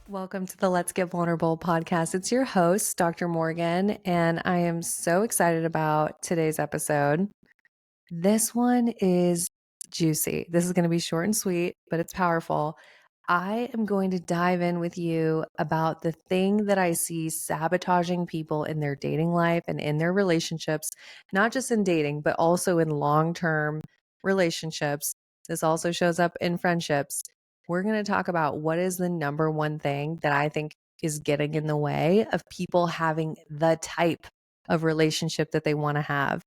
Welcome to the Let's Get Vulnerable podcast. It's your host, Dr. Morgan, and I am so excited about today's episode. This one is juicy. This is going to be short and sweet, but it's powerful. I am going to dive in with you about the thing that I see sabotaging people in their dating life and in their relationships, not just in dating, but also in long term relationships. This also shows up in friendships. We're going to talk about what is the number one thing that I think is getting in the way of people having the type of relationship that they want to have.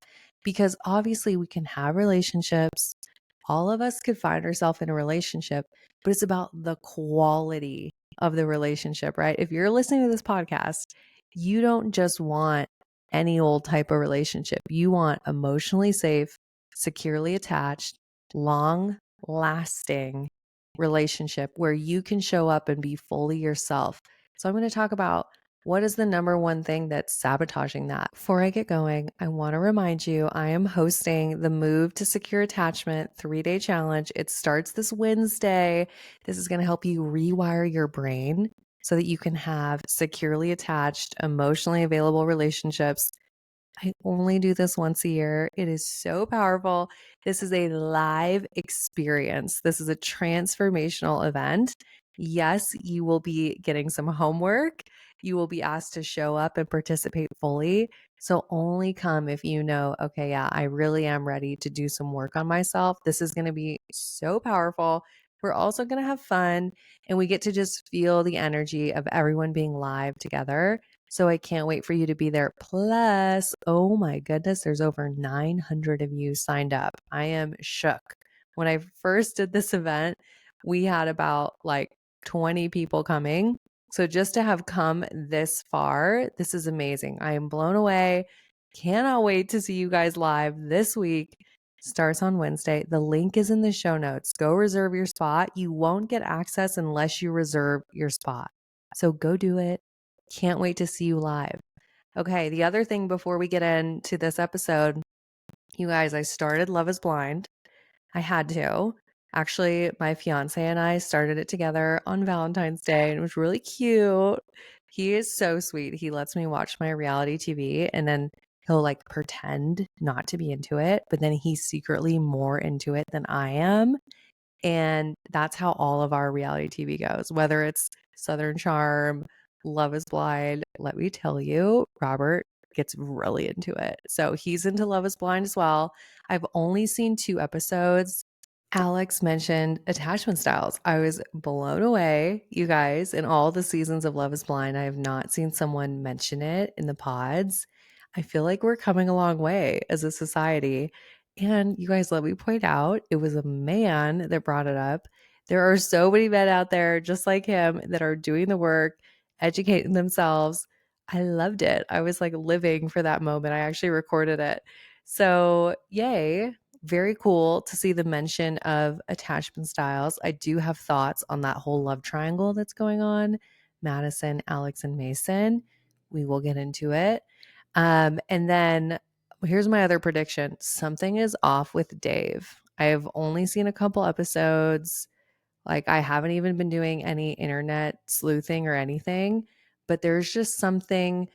Because obviously, we can have relationships. All of us could find ourselves in a relationship, but it's about the quality of the relationship, right? If you're listening to this podcast, you don't just want any old type of relationship. You want emotionally safe, securely attached, long lasting relationship where you can show up and be fully yourself. So I'm going to talk about what is the number one thing that's sabotaging that? Before I get going, I want to remind you I am hosting the Move to Secure Attachment 3-day challenge. It starts this Wednesday. This is going to help you rewire your brain so that you can have securely attached, emotionally available relationships. I only do this once a year. It is so powerful. This is a live experience. This is a transformational event. Yes, you will be getting some homework. You will be asked to show up and participate fully. So only come if you know, okay, yeah, I really am ready to do some work on myself. This is going to be so powerful. We're also going to have fun and we get to just feel the energy of everyone being live together. So I can't wait for you to be there. Plus, oh my goodness, there's over 900 of you signed up. I am shook. When I first did this event, we had about like 20 people coming. So just to have come this far, this is amazing. I am blown away. Cannot wait to see you guys live this week. Starts on Wednesday. The link is in the show notes. Go reserve your spot. You won't get access unless you reserve your spot. So go do it. Can't wait to see you live. Okay, the other thing before we get into this episode, you guys, I started Love is Blind. I had to. Actually, my fiance and I started it together on Valentine's Day, and it was really cute. He is so sweet. He lets me watch my reality TV and then he'll like pretend not to be into it, but then he's secretly more into it than I am. And that's how all of our reality TV goes, whether it's Southern Charm, Love is Blind. Let me tell you, Robert gets really into it. So he's into Love is Blind as well. I've only seen 2 episodes. Alex mentioned attachment styles. I was blown away, you guys. In all the seasons of Love is Blind, I have not seen someone mention it in the pods. I feel like we're coming a long way as a society. And you guys, let me point out, it was a man that brought it up. There are so many men out there just like him that are doing the work, educating themselves. I loved it. I was like living for that moment. I actually recorded it. So, yay. Very cool to see the mention of attachment styles. I do have thoughts on that whole love triangle that's going on. Madison, Alex, and Mason. We will get into it. And then here's my other prediction. Something is off with Dave. I have only seen a couple episodes. Like I haven't even been doing any internet sleuthing or anything, but there's just something.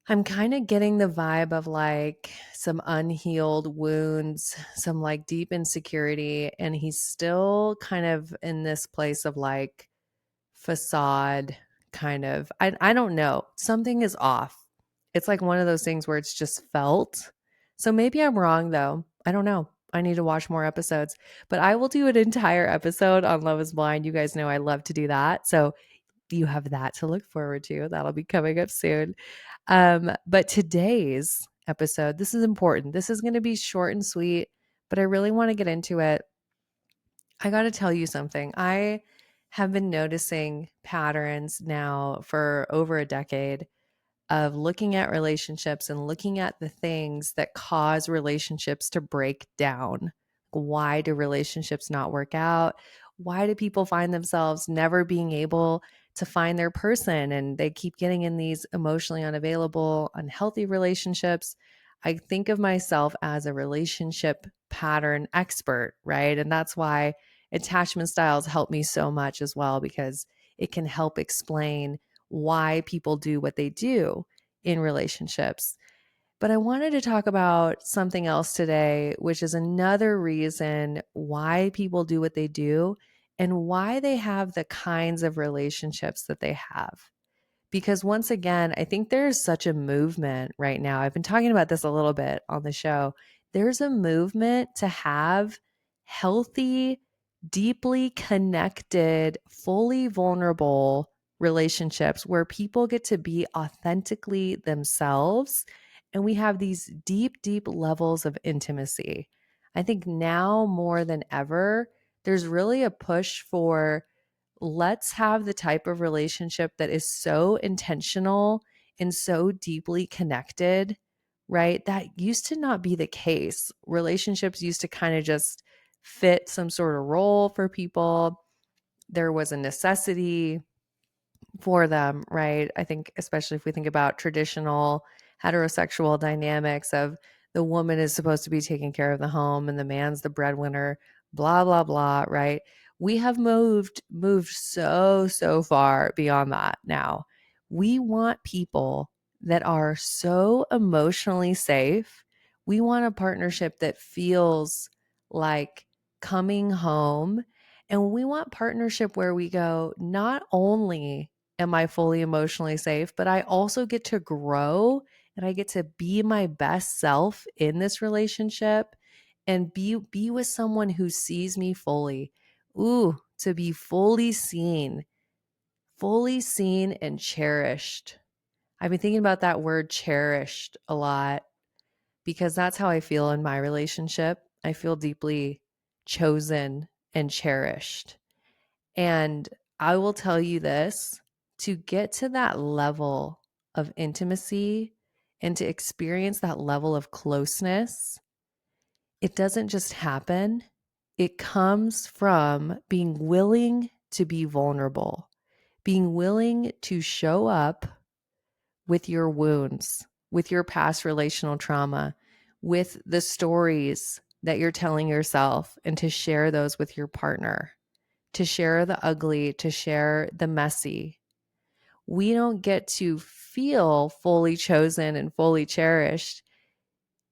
I'm kind of getting the vibe of like some unhealed wounds, some like deep insecurity. And he's still kind of in this place of like facade, kind of. I don't know. Something is off. It's like one of those things where it's just felt. So maybe I'm wrong though. I don't know. I need to watch more episodes, but I will do an entire episode on Love is Blind. You guys know I love to do that. So you have that to look forward to. That'll be coming up soon. But today's episode, this is important. This is going to be short and sweet, but I really want to get into it. I got to tell you something. I have been noticing patterns now for over a decade of looking at relationships and looking at the things that cause relationships to break down. Why do relationships not work out? Why do people find themselves never being able to find their person and they keep getting in these emotionally unavailable, unhealthy relationships? I think of myself as a relationship pattern expert, right? And that's why attachment styles help me so much as well, because it can help explain why people do what they do in relationships. But I wanted to talk about something else today, which is another reason why people do what they do and why they have the kinds of relationships that they have. Because once again, I think there's such a movement right now. I've been talking about this a little bit on the show. There's a movement to have healthy, deeply connected, fully vulnerable relationships where people get to be authentically themselves. And we have these deep, deep levels of intimacy. I think now more than ever, there's really a push for let's have the type of relationship that is so intentional and so deeply connected, right? That used to not be the case. Relationships used to kind of just fit some sort of role for people. There was a necessity for them, right? I think, especially if we think about traditional heterosexual dynamics of the woman is supposed to be taking care of the home and the man's the breadwinner, blah, blah, blah, right? We have moved so far beyond that now. We want people that are so emotionally safe. We want a partnership that feels like coming home. And we want partnership where we go, not only am I fully emotionally safe, but I also get to grow and I get to be my best self in this relationship and be with someone who sees me fully. Ooh, to be fully seen and cherished. I've been thinking about that word cherished a lot because that's how I feel in my relationship. I feel deeply chosen and cherished. And I will tell you this, to get to that level of intimacy and to experience that level of closeness, it doesn't just happen. It comes from being willing to be vulnerable, being willing to show up with your wounds, with your past relational trauma, with the stories that you're telling yourself, and to share those with your partner, to share the ugly, to share the messy. We don't get to feel fully chosen and fully cherished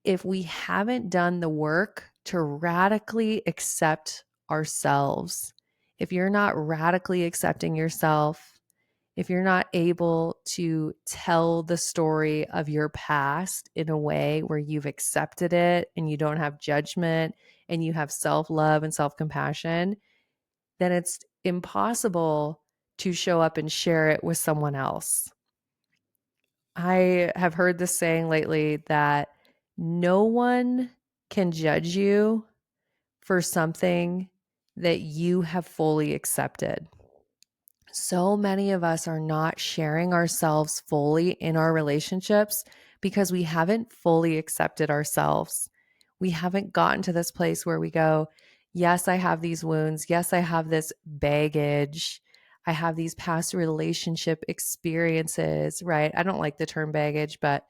if we haven't done the work to radically accept ourselves. If you're not radically accepting yourself, if you're not able to tell the story of your past in a way where you've accepted it and you don't have judgment and you have self love and self compassion, then it's impossible to show up and share it with someone else. I have heard this saying lately that no one can judge you for something that you have fully accepted. So many of us are not sharing ourselves fully in our relationships because we haven't fully accepted ourselves. We haven't gotten to this place where we go, yes, I have these wounds. Yes, I have this baggage. I have these past relationship experiences, right? I don't like the term baggage, but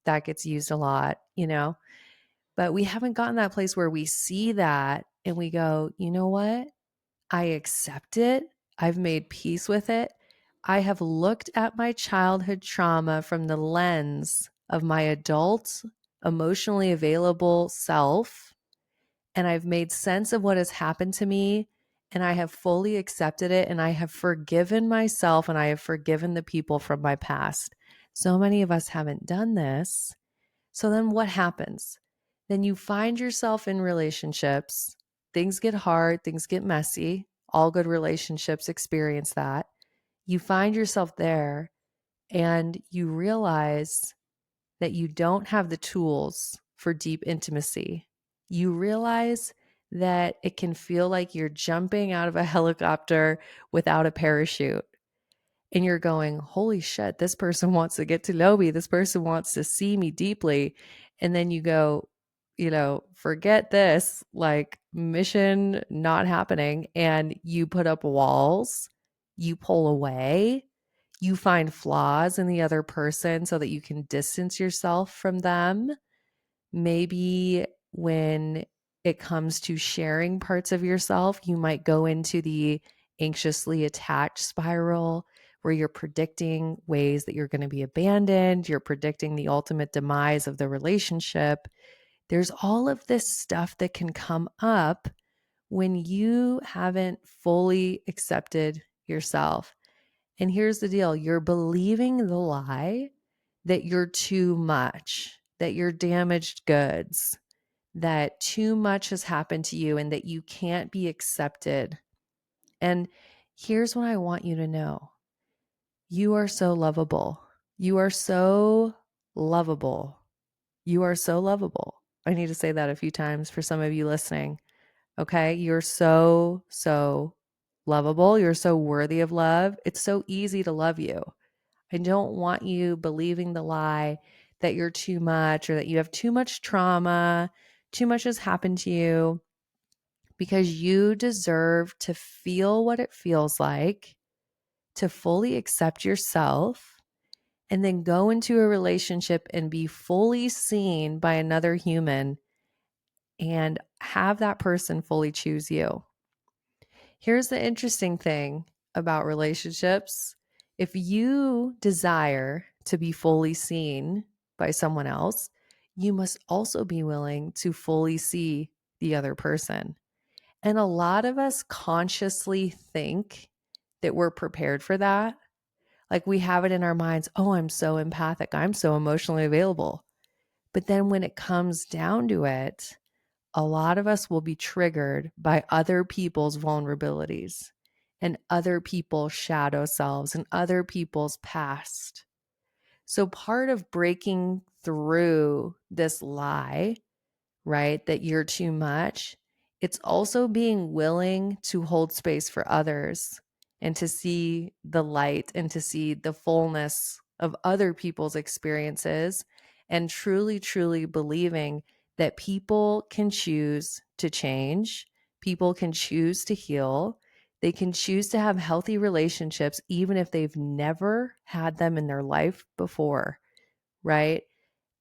that gets used a lot, you know? But we haven't gotten that place where we see that and we go, you know what? I accept it. I've made peace with it. I have looked at my childhood trauma from the lens of my adult, emotionally available self, and I've made sense of what has happened to me, and I have fully accepted it, and I have forgiven myself, and I have forgiven the people from my past. So many of us haven't done this. So then what happens? Then you find yourself in relationships. Things get hard, things get messy. All good relationships experience that. You find yourself there and you realize that you don't have the tools for deep intimacy. You realize that it can feel like you're jumping out of a helicopter without a parachute and you're going, holy shit, this person wants to get to know me. This person wants to see me deeply. And then you go, forget this, like mission not happening. And you put up walls, you pull away, you find flaws in the other person so that you can distance yourself from them. Maybe when it comes to sharing parts of yourself, you might go into the anxiously attached spiral where you're predicting ways that you're going to be abandoned, you're predicting the ultimate demise of the relationship. There's all of this stuff that can come up when you haven't fully accepted yourself. And here's the deal, you're believing the lie that you're too much, that you're damaged goods, that too much has happened to you and that you can't be accepted. And here's what I want you to know, you are so lovable. You are so lovable. You are so lovable. I need to say that a few times for some of you listening. Okay. You're so, so lovable. You're so worthy of love. It's so easy to love you. I don't want you believing the lie that you're too much or that you have too much trauma, too much has happened to you, because you deserve to feel what it feels like to fully accept yourself and then go into a relationship and be fully seen by another human and have that person fully choose you. Here's the interesting thing about relationships. If you desire to be fully seen by someone else, you must also be willing to fully see the other person. And a lot of us consciously think that we're prepared for that. Like we have it in our minds, oh, I'm so empathic, I'm so emotionally available. But then when it comes down to it, a lot of us will be triggered by other people's vulnerabilities and other people's shadow selves and other people's past. So part of breaking through this lie, right, that you're too much, it's also being willing to hold space for others and to see the light and to see the fullness of other people's experiences and truly, truly believing that people can choose to change, people can choose to heal, they can choose to have healthy relationships even if they've never had them in their life before, right?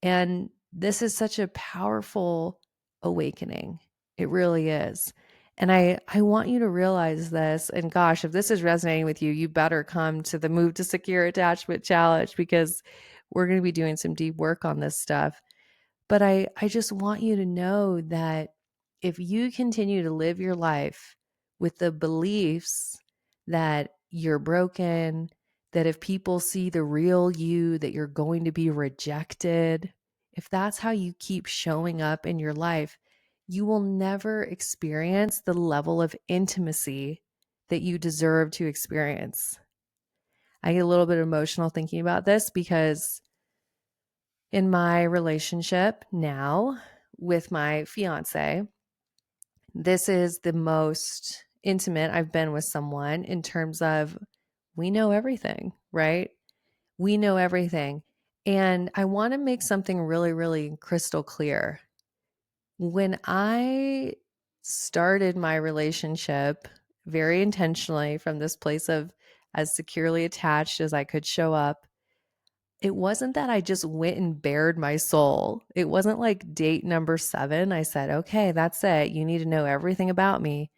And this is such a powerful awakening. It really is. And I want you to realize this. And gosh, if this is resonating with you, you better come to the Move to Secure Attachment Challenge, because we're going to be doing some deep work on this stuff. But I just want you to know that if you continue to live your life with the beliefs that you're broken, that if people see the real you, that you're going to be rejected, if that's how you keep showing up in your life, you will never experience the level of intimacy that you deserve to experience. I get a little bit emotional thinking about this because in my relationship now with my fiance, this is the most intimate I've been with someone in terms of we know everything, right? We know everything. And I want to make something really, really crystal clear. When I started my relationship very intentionally from this place of as securely attached as I could show up, it wasn't that I just went and bared my soul. It wasn't like date number 7. I said, okay, that's it. You need to know everything about me.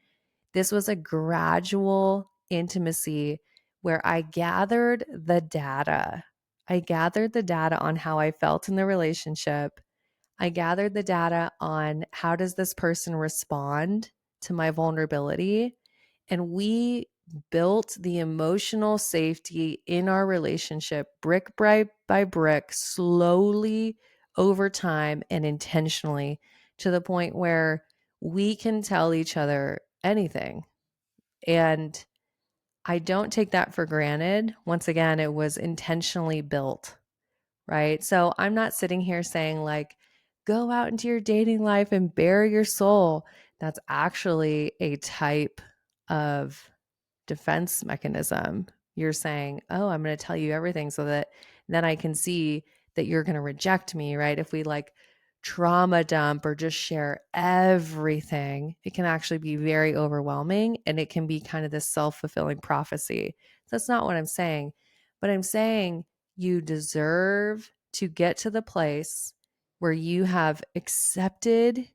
This was a gradual intimacy where I gathered the data. I gathered the data on how I felt in the relationship. I gathered the data on how does this person respond to my vulnerability. And we built the emotional safety in our relationship brick by brick, slowly over time and intentionally, to the point where we can tell each other anything. And I don't take that for granted. Once again, it was intentionally built, right? So I'm not sitting here saying, like, go out into your dating life and bare your soul. That's actually a type of defense mechanism. You're saying, oh, I'm going to tell you everything so that then I can see that you're going to reject me, right? If we like trauma dump or just share everything, it can actually be very overwhelming and it can be kind of this self-fulfilling prophecy. That's not what I'm saying, but I'm saying you deserve to get to the place where you have accepted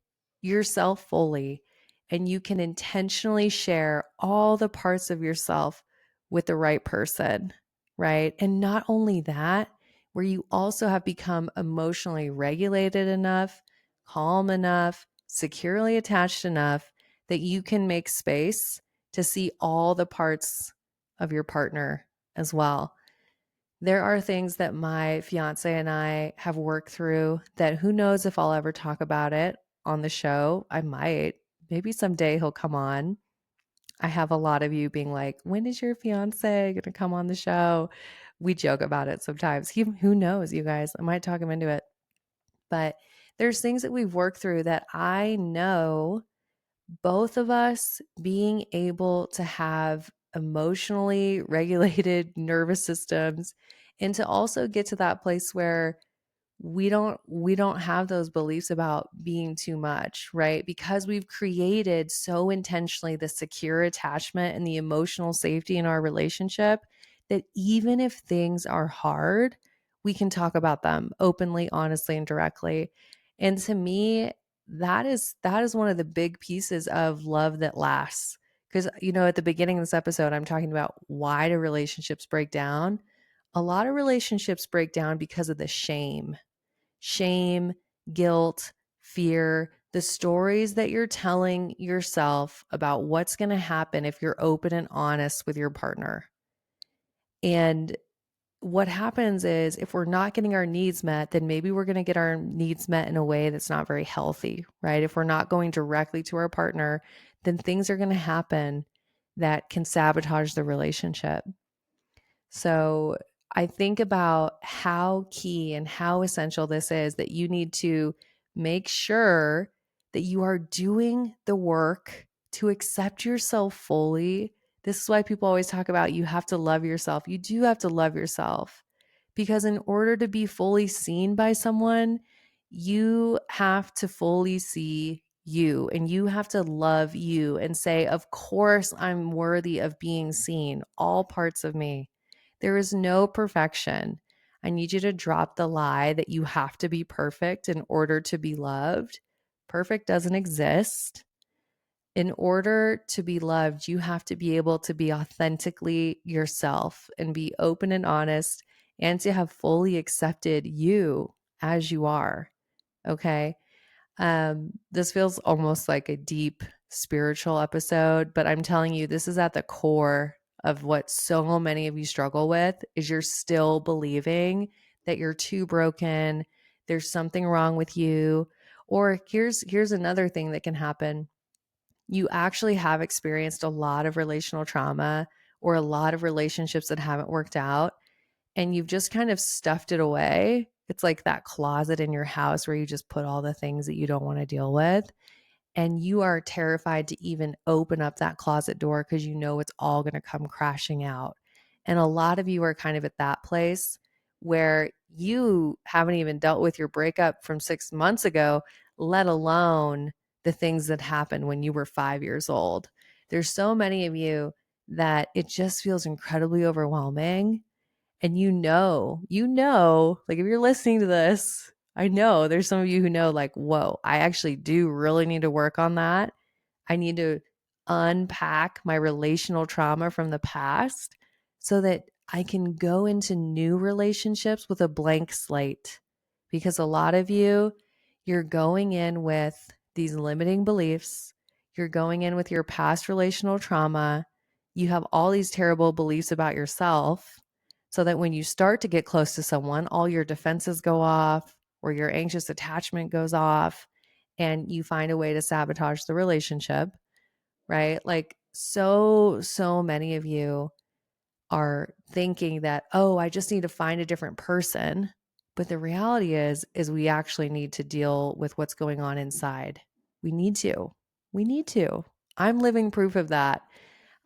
yourself fully and you can intentionally share all the parts of yourself with the right person, right? And not only that, where you also have become emotionally regulated enough, calm enough, securely attached enough that you can make space to see all the parts of your partner as well. There are things that my fiance and I have worked through that who knows if I'll ever talk about it on the show. I might. Maybe someday he'll come on. I have a lot of you being like, when is your fiance going to come on the show? We joke about it sometimes. Who knows, you guys? I might talk him into it. But there's things that we've worked through that I know both of us being able to have emotionally regulated nervous systems and to also get to that place where we don't have those beliefs about being too much, right? Because we've created so intentionally the secure attachment and the emotional safety in our relationship that even if things are hard, we can talk about them openly, honestly, and directly. And to me, that is one of the big pieces of love that lasts. Because at the beginning of this episode, I'm talking about why do relationships break down. A lot of relationships break down because of the shame, guilt, fear, the stories that you're telling yourself about what's going to happen if you're open and honest with your partner. And what happens is if we're not getting our needs met, then maybe we're going to get our needs met in a way that's not very healthy, right? If we're not going directly to our partner, then things are going to happen that can sabotage the relationship. So I think about how key and how essential this is that you need to make sure that you are doing the work to accept yourself fully. This is why people always talk about you have to love yourself. You do have to love yourself because in order to be fully seen by someone, you have to fully see you and you have to love you and say, of course, I'm worthy of being seen, all parts of me. There is no perfection. I need you to drop the lie that you have to be perfect in order to be loved. Perfect doesn't exist. In order to be loved, you have to be able to be authentically yourself and be open and honest and to have fully accepted you as you are. Okay. This feels almost like a deep spiritual episode, but I'm telling you, this is at the core of what so many of you struggle with is you're still believing that you're too broken, there's something wrong with you, or here's another thing that can happen. You actually have experienced a lot of relational trauma or a lot of relationships that haven't worked out and you've just kind of stuffed it away. It's like that closet in your house where you just put all the things that you don't want to deal with. And you are terrified to even open up that closet door because you know it's all going to come crashing out. And a lot of you are kind of at that place where you haven't even dealt with your breakup from 6 months ago, let alone the things that happened when you were 5 years old. There's so many of you that it just feels incredibly overwhelming and like if you're listening to this, I know there's some of you who know, like, whoa, I actually do really need to work on that. I need to unpack my relational trauma from the past so that I can go into new relationships with a blank slate. Because a lot of you, you're going in with these limiting beliefs, you're going in with your past relational trauma, you have all these terrible beliefs about yourself so that when you start to get close to someone, all your defenses go off or your anxious attachment goes off and you find a way to sabotage the relationship, right? Like so many of you are thinking that, oh, I just need to find a different person. But the reality is we actually need to deal with what's going on inside. We need to. We need to. I'm living proof of that.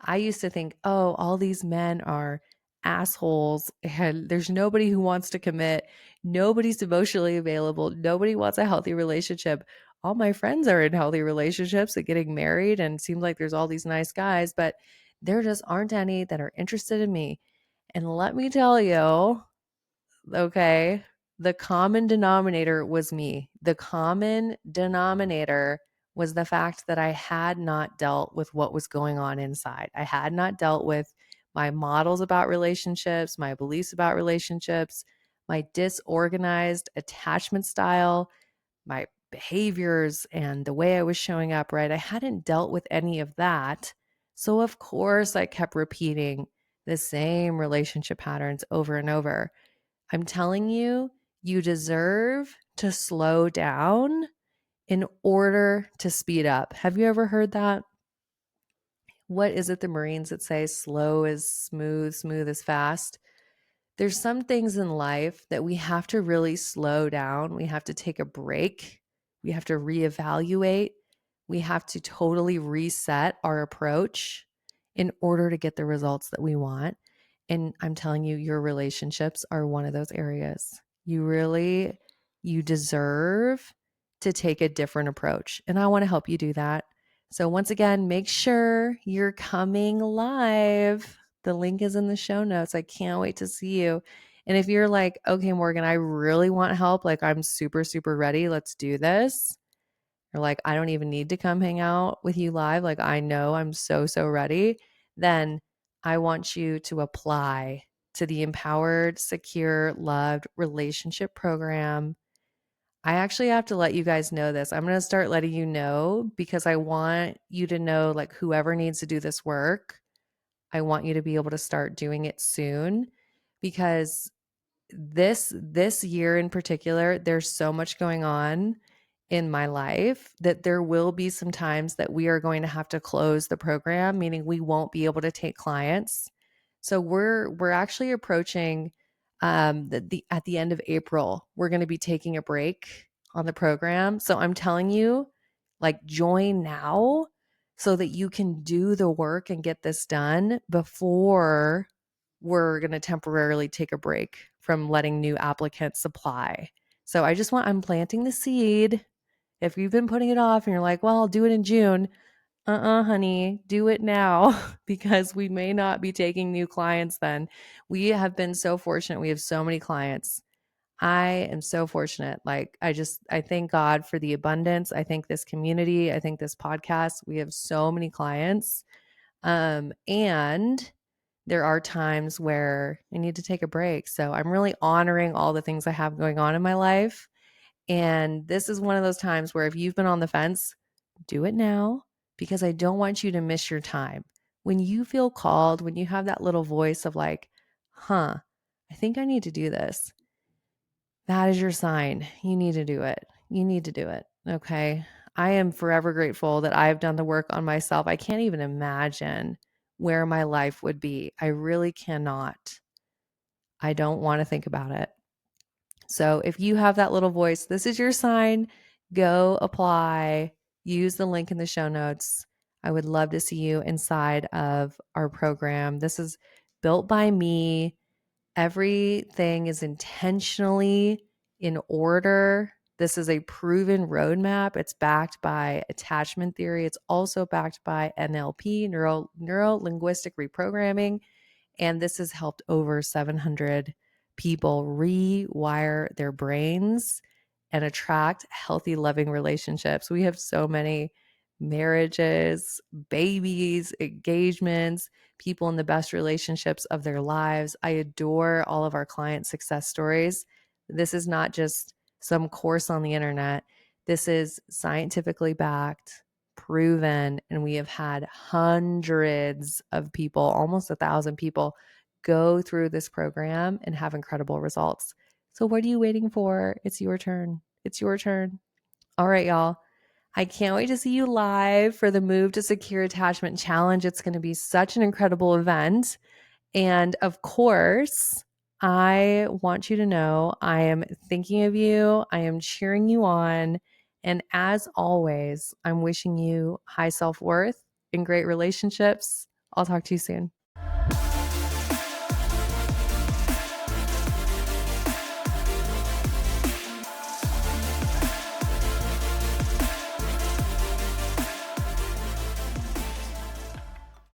I used to think, oh, all these men are assholes and there's nobody who wants to commit. Nobody's emotionally available. Nobody wants a healthy relationship. All my friends are in healthy relationships and getting married, and it seems like there's all these nice guys, but there just aren't any that are interested in me. And let me tell you, okay, the common denominator was me. The common denominator was the fact that I had not dealt with what was going on inside. I had not dealt with my models about relationships, my beliefs about relationships, my disorganized attachment style, my behaviors, and the way I was showing up, right? I hadn't dealt with any of that. So, of course, I kept repeating the same relationship patterns over and over. I'm telling you, you deserve to slow down in order to speed up. Have you ever heard that? What is it the Marines that say slow is smooth, smooth is fast? There's some things in life that we have to really slow down. We have to take a break. We have to reevaluate. We have to totally reset our approach in order to get the results that we want. And I'm telling you, your relationships are one of those areas. You deserve to take a different approach. And I want to help you do that. So once again, make sure you're coming live. The link is in the show notes. I can't wait to see you. And if you're like, okay, Morgan, I really want help, like I'm super, super ready, let's do this. Or like, I don't even need to come hang out with you live. Like, I know I'm so, so ready. Then I want you to apply to the Empowered, Secure, Loved Relationship Program. I actually have to let you guys know this. I'm going to start letting you know because I want you to know, like, whoever needs to do this work, I want you to be able to start doing it soon because this year in particular, there's so much going on in my life that there will be some times that we are going to have to close the program, meaning we won't be able to take clients. So we're actually approaching the at the end of April, we're going to be taking a break on the program. So I'm telling you, like, join now so that you can do the work and get this done before we're going to temporarily take a break from letting new applicants apply. So I'm planting the seed. If you've been putting it off and you're like, well, I'll do it in June. Honey, do it now because we may not be taking new clients then. We have been so fortunate. We have so many clients. I am so fortunate. Like, I thank God for the abundance. I thank this community. I think this podcast. We have so many clients. And there are times where I need to take a break. So I'm really honoring all the things I have going on in my life. And this is one of those times where if you've been on the fence, do it now because I don't want you to miss your time. When you feel called, when you have that little voice of like, I think I need to do this, that is your sign. You need to do it. You need to do it. Okay. I am forever grateful that I've done the work on myself. I can't even imagine where my life would be. I really cannot. I don't want to think about it. So if you have that little voice, this is your sign. Go apply. Use the link in the show notes. I would love to see you inside of our program. This is built by me. Everything is intentionally in order. This is a proven roadmap. It's backed by attachment theory. It's also backed by NLP, neuro linguistic reprogramming. And this has helped over 700 people rewire their brains and attract healthy, loving relationships. We have so many marriages, babies, engagements, people in the best relationships of their lives. I adore all of our client success stories. This is not just some course on the internet. This is scientifically backed, proven, and we have had hundreds of people, almost 1,000 people, go through this program and have incredible results. So what are you waiting for? It's your turn. It's your turn. All right, y'all. I can't wait to see you live for the Move to Secure Attachment Challenge. It's going to be such an incredible event. And of course, I want you to know I am thinking of you. I am cheering you on. And as always, I'm wishing you high self-worth and great relationships. I'll talk to you soon.